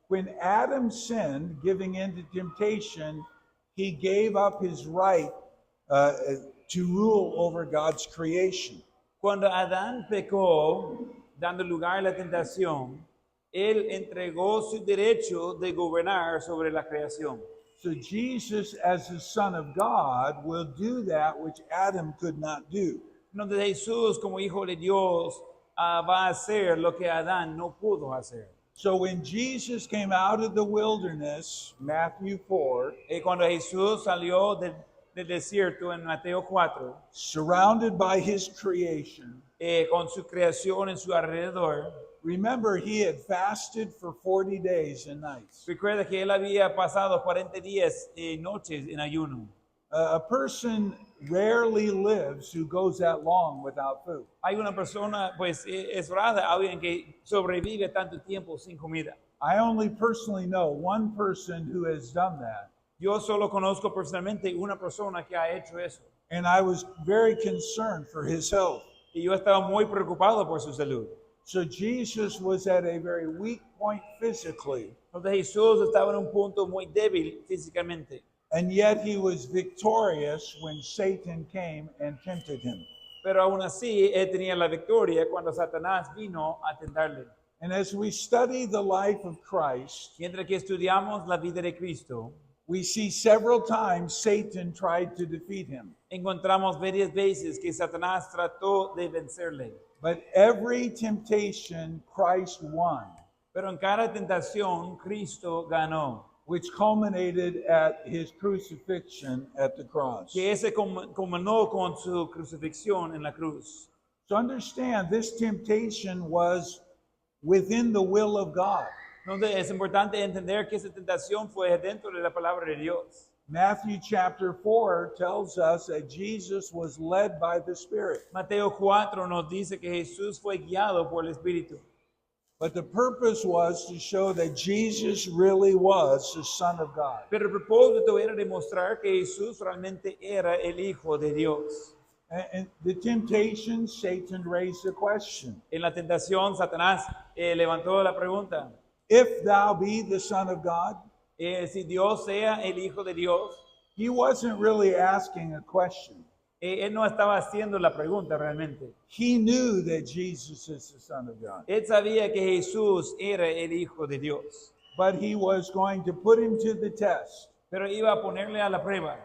When Adam sinned, giving in to temptation, he gave up his right to rule over God's creation. Cuando Adán pecó, dando lugar a la tentación, él entregó su derecho de gobernar sobre la creación. So Jesus, as the Son of God, will do that which Adam could not do. Donde Jesús, como hijo de Dios, va a hacer lo que Adán no pudo hacer. So when Jesus came out of the wilderness, Matthew 4, Cuando Jesús salió del desierto en Mateo 4, surrounded by his creation, con su creación en su alrededor, remember he had fasted for 40 days and nights. recuerda que él había pasado 40 días y noches en ayuno. A person rarely lives who goes that long without food. Hay una persona, pues es rara alguien que sobrevive tanto tiempo sin comida. I only personally know one person who has done that. Yo solo conozco personalmente una persona que ha hecho eso. And I was very concerned for his health. Y yo estaba muy preocupado por su salud. So Jesus was at a very weak point physically, Entonces Jesús estaba en un punto muy débil físicamente. and yet he was victorious when Satan came and tempted him. Pero aún así, él tenía la victoria cuando Satanás vino a tentarle. And as we study the life of Christ, Mientras que estudiamos la vida de Cristo, we see several times Satan tried to defeat him. encontramos varias veces que Satanás trató de vencerle. But every temptation, Christ won, Pero en cada tentación, Cristo ganó. which culminated at his crucifixion at the cross. Que ese culminó con su crucifixión en la cruz. So understand, this temptation was within the will of God. Entonces es importante entender que esa tentación fue dentro de la palabra de Dios. Matthew chapter 4 tells us that Jesus was led by the Spirit. Mateo 4 nos dice que Jesús fue guiado por el Espíritu. But the purpose was to show that Jesus really was the Son of God. Pero el propósito era demostrar que Jesús realmente era el Hijo de Dios. And the temptation, Satan raised the question, En la tentación, Satanás levantó la pregunta. if thou be the Son of God? Si Dios sea el Hijo de Dios, He wasn't really asking a question. él no estaba haciendo la pregunta realmente. He knew that Jesus is the Son of God. Él sabía que Jesús era el Hijo de Dios, But he was going to put him to the test. pero iba a ponerle a la prueba.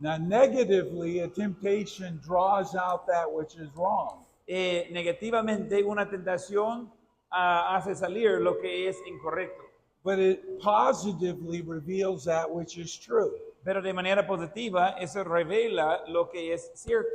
Now, negatively, a temptation draws out that which is wrong. Negativamente, una tentación hace salir lo que es incorrecto, But it positively reveals that which is true. pero de manera positiva, eso revela lo que es cierto.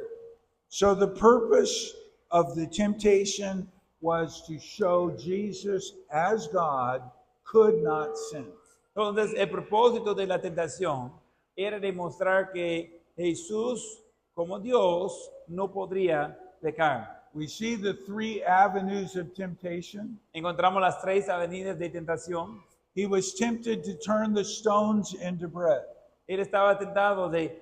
So the purpose of the temptation was to show Jesus as God could not sin. Entonces, el propósito de la tentación era demostrar que Jesús, como Dios, no podría pecar. We see the 3 avenues of temptation. Encontramos las 3 avenidas de tentación. He was tempted to turn the stones into bread. Él estaba tentado de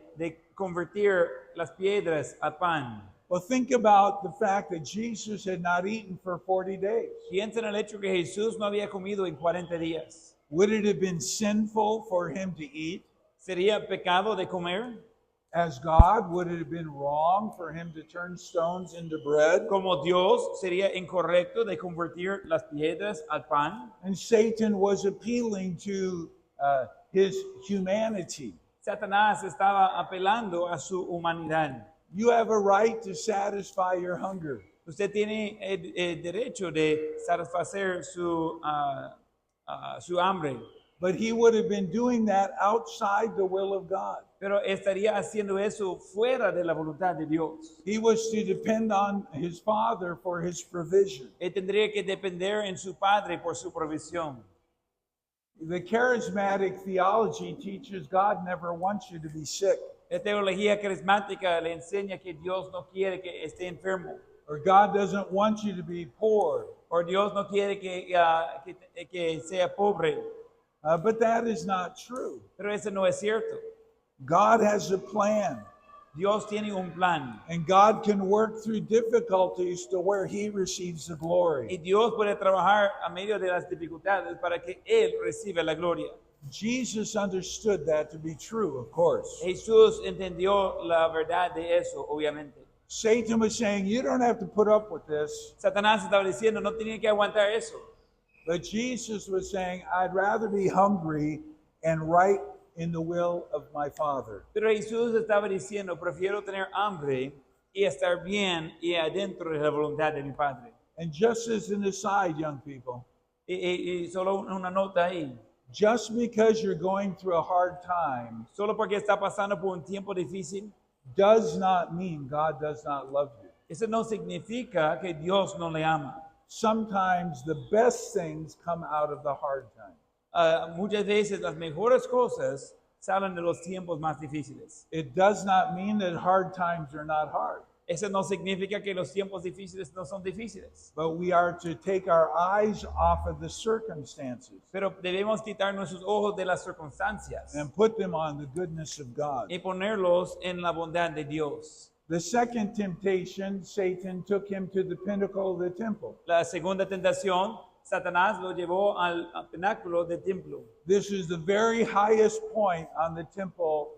convertir las piedras a pan. Well, think about the fact that Jesus had not eaten for 40 days. Piensa en el hecho que Jesús no había comido en 40 días. Would it have been sinful for him to eat ¿Sería pecado de comer? as God? Would it have been wrong for him to turn stones into bread? Como Dios, sería incorrecto de convertir las piedras al pan. And Satan was appealing to his humanity. Satanás estaba apelando a su humanidad. You have a right to satisfy your hunger. Usted tiene el derecho de satisfacer su hambre, But he would have been doing that outside the will of God. pero estaría haciendo eso fuera de la voluntad de Dios. He was to depend on his Father for his provision. Él tendría que depender en su Padre por su provisión. The charismatic theology teaches God never wants you to be sick, La teología carismática le enseña que Dios no quiere que esté enfermo, or God doesn't want you to be poor. o Dios no quiere que sea pobre, But that is not true. pero eso no es cierto. God has a plan, Dios tiene un plan and God can work through difficulties to where he receives the y glory. Dios puede trabajar a medio de las dificultades para que Él reciba la gloria. Jesus understood that to be true, of course. Jesús entendió la verdad de eso, obviamente. Satan was saying, you don't have to put up with this. Satanás estaba diciendo, no tiene que aguantar eso. But Jesus was saying, I'd rather be hungry and right in the will of my Father. Pero Jesús estaba diciendo, prefiero tener hambre y estar bien y adentro de la voluntad de mi Padre. And just as an aside, young people, Y solo una nota ahí. just because you're going through a hard time Solo porque está pasando por un tiempo difícil, does not mean God does not love you. eso no significa que Dios no le ama. Sometimes the best things come out of the hard time. Muchas veces las mejores cosas salen de los tiempos más difíciles. It does not mean that hard times are not hard, Eso no significa que los tiempos difíciles no son difíciles. but we are to take our eyes off of the circumstances Pero debemos quitar nuestros ojos de las circunstancias and put them on the goodness of God. y ponerlos en la bondad de Dios. The second temptation, Satan took him to the pinnacle of the temple. La segunda tentación, Satanás lo llevó al pináculo del templo. This is the very highest point on the temple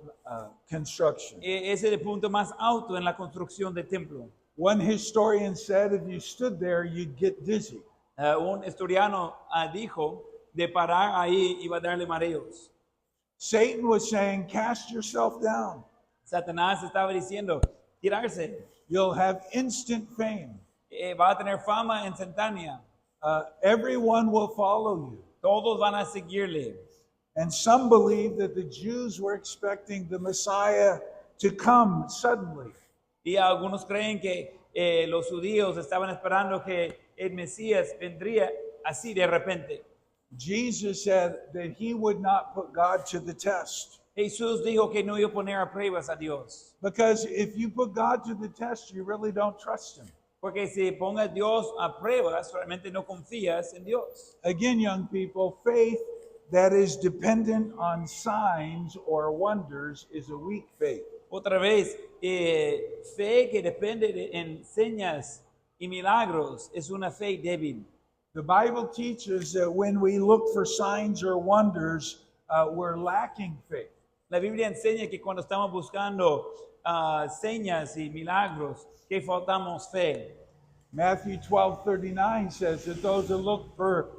construction. Es el punto más alto en la construcción del templo. One historian said if you stood there, you'd get dizzy. Un historiano dijo de parar ahí iba a darle mareos. Satan was saying, cast yourself down. Satanás estaba diciendo, tirarse, You'll have instant fame. va a tener fama instantánea. Everyone will follow you. Todos van a seguirle. And some believe that the Jews were expecting the Messiah to come suddenly. Y algunos creen que los judíos estaban esperando que el Mesías vendría así de repente. Jesus said that he would not put God to the test. Jesús dijo que no iba a poner a pruebas a Dios. Because if you put God to the test, you really don't trust him. Porque si ponga a Dios a pruebas, realmente no confías en Dios. Again, young people, faith that is dependent on signs or wonders is a weak faith. Otra vez, fe que depende en señas y milagros es una fe débil. The Bible teaches that when we look for signs or wonders, we're lacking faith. La Biblia enseña que cuando estamos buscando señas y milagros, que faltamos fe. Matthew 12:39 says that those that look for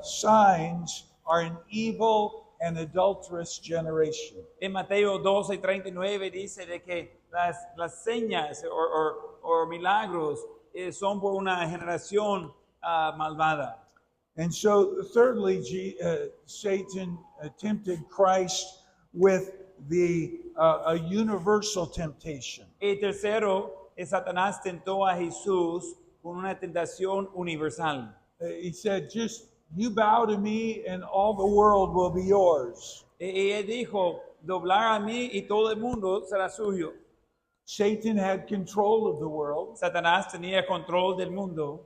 signs are an evil and adulterous generation. En Mateo 12:39 dice de que las señas o milagros son por una generación malvada. And so, thirdly, Satan tempted Christ with a universal temptation. Y tercero, Satanás tentó a Jesús con una tentación universal. He said, just you bow to me and all the world will be yours. Y él dijo, doblar a mí y todo el mundo será suyo. Satan had control of the world. Satanás tenía control del mundo.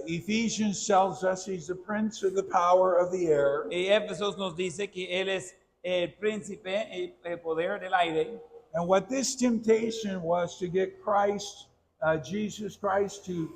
Ephesians tells us he's the prince of the power of the air. Y Éfesos nos dice que él es el príncipe, el poder del aire. And what this temptation was to get Christ, Jesus Christ, to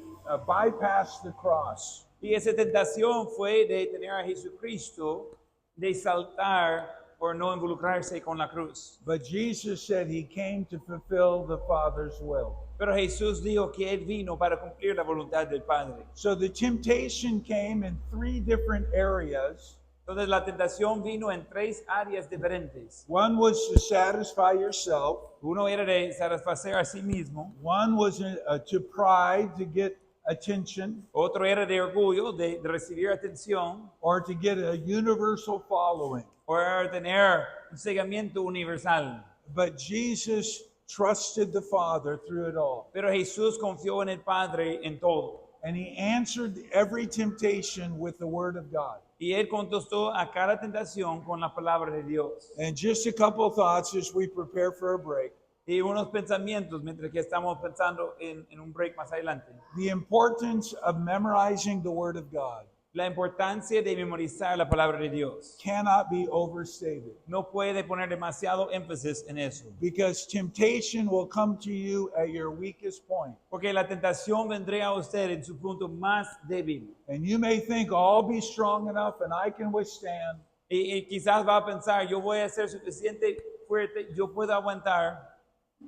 bypass the cross. Y esa tentación fue de tener a Jesucristo de saltar por no involucrarse con la cruz. But Jesus said he came to fulfill the Father's will. Pero Jesús dijo que Él vino para cumplir la voluntad del Padre. So the temptation came in three different areas. Entonces la tentación vino en tres áreas diferentes. One was to satisfy yourself. Uno era de satisfacer a sí mismo. One was to pride, to get attention, Otro era de orgullo, de recibir atención. or to get a universal following. O era tener un seguimiento universal. But Jesus trusted the Father through it all. Pero Jesús confió en el Padre en todo. And he answered every temptation with the Word of God. Y Él contestó a cada tentación con la palabra de Dios. And just a couple of thoughts as we prepare for a break. Y unos pensamientos mientras que estamos pensando en un break más adelante. The importance of memorizing the Word of God La importancia de memorizar la palabra de Dios. cannot be overstated, No puede poner demasiado énfasis en eso. because temptation will come to you at your weakest point. Porque la tentación vendrá a usted en su punto más débil. And you may think, oh, I'll be strong enough and I can withstand. Y quizás va a pensar, yo voy a ser suficiente fuerte, yo puedo aguantar.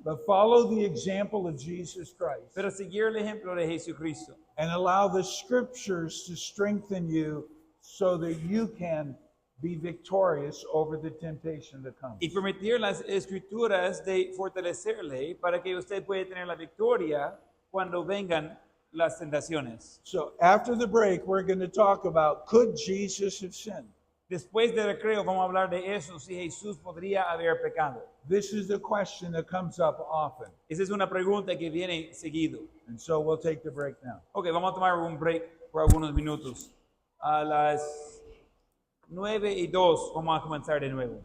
But follow the example of Jesus Christ Pero seguir el ejemplo de Jesucristo. and allow the scriptures to strengthen you so that you can be victorious over the temptation to come. Y permitir las escrituras de fortalecerle para que usted pueda tener la victoria cuando vengan las tentaciones. So after the break, we're going to talk about, could Jesus have sinned? Después del recreo vamos a hablar de eso, si Jesús podría haber pecado. This is the question that comes up often. Esa es una pregunta que viene seguido. And so we'll take the break now. Ok, vamos a tomar un break por algunos minutos. A las 9:02 vamos a comenzar de nuevo.